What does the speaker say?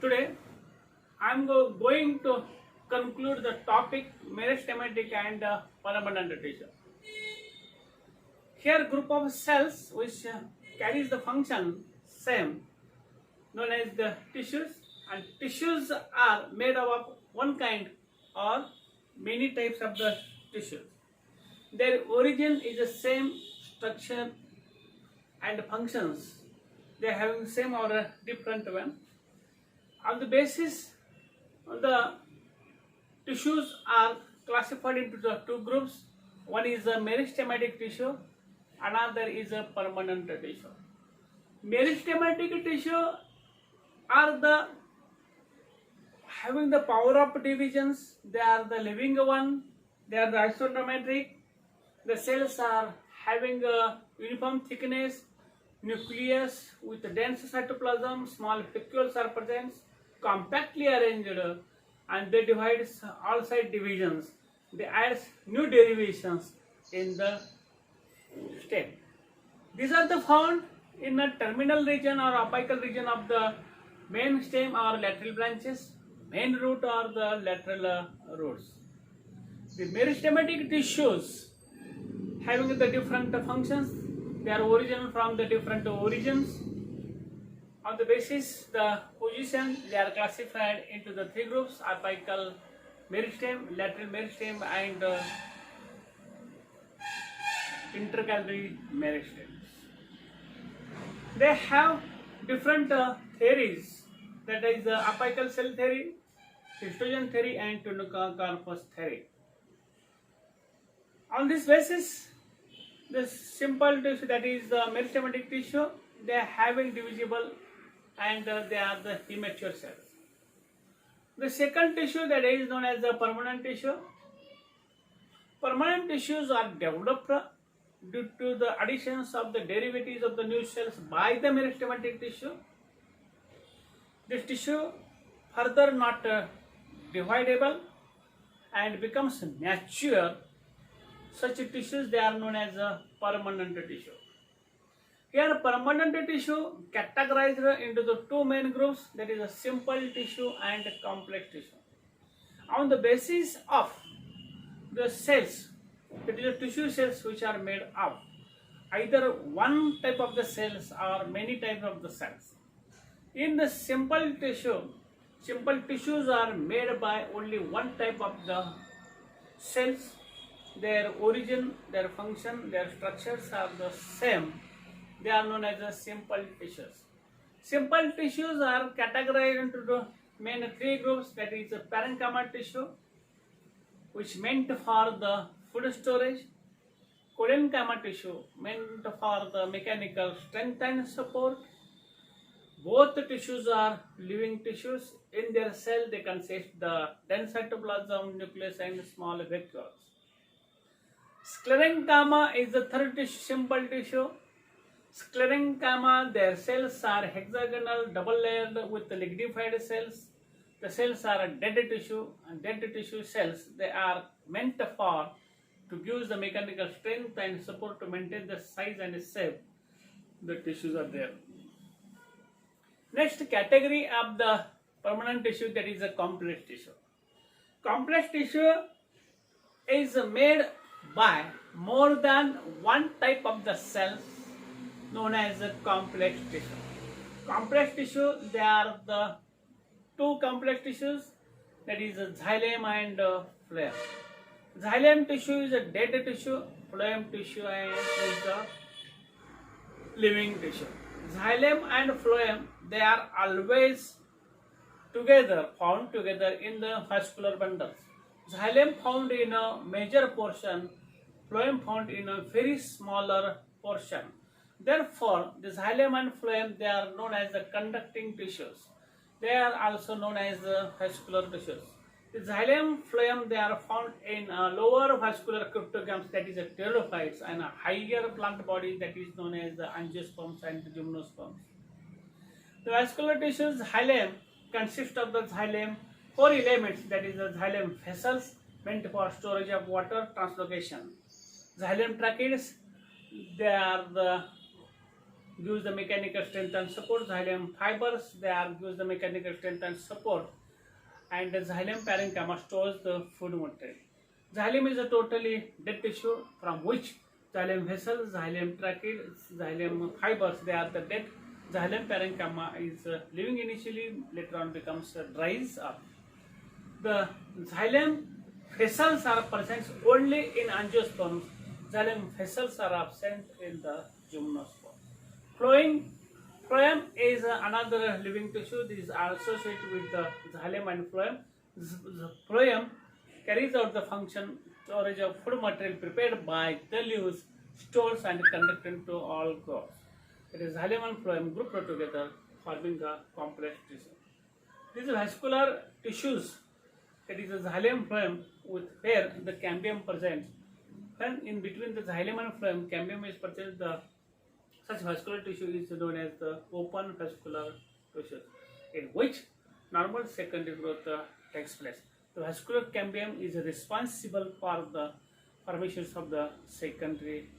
Today, going to conclude the topic meristematic and permanent tissue. Here, group of cells which carries the function same, known as the tissues, and tissues are made up of one kind or many types of the tissues. Their origin is the same structure and functions. They are having same or a different one. On the basis, the tissues are classified into the two groups. One is a meristematic tissue, another is a permanent tissue. Meristematic tissue are the having the power of divisions. They are the living one. They are the isometric. The cells are having a uniform thickness, nucleus with dense cytoplasm, small vacuoles are present, compactly arranged, and they divide all side divisions. They add new derivations in the stem. These are the found in the terminal region or apical region of the main stem or lateral branches, main root or the lateral roots. The meristematic tissues having the different functions, they are original from the different origins. On the basis, the position, they are classified into the three groups: apical meristem, lateral meristem, and intercalary meristem. They have different theories, that is the apical cell theory, histogen theory, and tunica corpus theory. On this basis, the simple tissue, that is the meristematic tissue, they are having divisible and they are the immature cells. The second tissue, that is known as the permanent tissue. Permanent tissues are developed due to the additions of the derivatives of the new cells by the meristematic tissue. This tissue further not dividable and becomes mature. Such tissues, they are known as a permanent tissue. Here, permanent tissue categorized into the two main groups, that is a simple tissue and a complex tissue. On the basis of the cells, that is the tissue cells which are made of either one type of the cells or many types of the cells. In the simple tissues are made by only one type of the cells. Their origin, their function, their structures are the same. They are known as the simple tissues. Simple tissues are categorized into the main three groups, that is the parenchyma tissue, which meant for the food storage, collenchyma tissue, meant for the mechanical strength and support. Both the tissues are living tissues. In their cell, they consist the dense cytoplasm, nucleus, and small vacuoles. Sclerenchyma is the third tissue, simple tissue. Sclerenchyma, their cells are hexagonal, double layered with lignified cells. The cells are dead tissue, and dead tissue cells, they are meant for to give the mechanical strength and support to maintain the size and shape. The tissues are there. Next category of the permanent tissue, that is a complex tissue. Complex tissue is made by more than one type of the cells, known as a complex tissue. Complex tissue, there are the two complex tissues, that is xylem and phloem. Xylem tissue is a dead tissue, phloem tissue is a living tissue. Xylem and phloem, they are always together, found together in the vascular bundles. Xylem found in a major portion, phloem found in a very smaller portion. Therefore, the xylem and phloem, they are known as the conducting tissues. They are also known as the vascular tissues. The xylem, phloem, they are found in lower vascular cryptogams, that is the pteridophytes, and a higher plant body, that is known as the angiosperms and the gymnosperms. The vascular tissues, xylem, consist of the xylem four elements, that is the xylem vessels, meant for storage of water translocation. Xylem tracheids, they are the gives the mechanical strength and support. Xylem fibers, they are gives the mechanical strength and support. And the xylem parenchyma stores the food material. Xylem is a totally dead tissue from which xylem vessels, xylem trachea, xylem fibers, they are the dead. Xylem parenchyma is living initially, later on becomes dries up. The xylem vessels are present only in angiosperms. Xylem vessels are absent in the gymnosperm. Phloem is another living tissue. These are associated with the xylem and phloem. The phloem carries out the function storage of food material prepared by the leaves, stores and conducted to all growths. It is xylem and phloem grouped together, forming a complex tissue. These vascular tissues, that is the xylem phloem, with where the cambium presents. When in between the xylem and phloem, cambium is present, the such vascular tissue is known as the open vascular tissue, in which normal secondary growth takes place. The vascular cambium is responsible for the formations of the secondary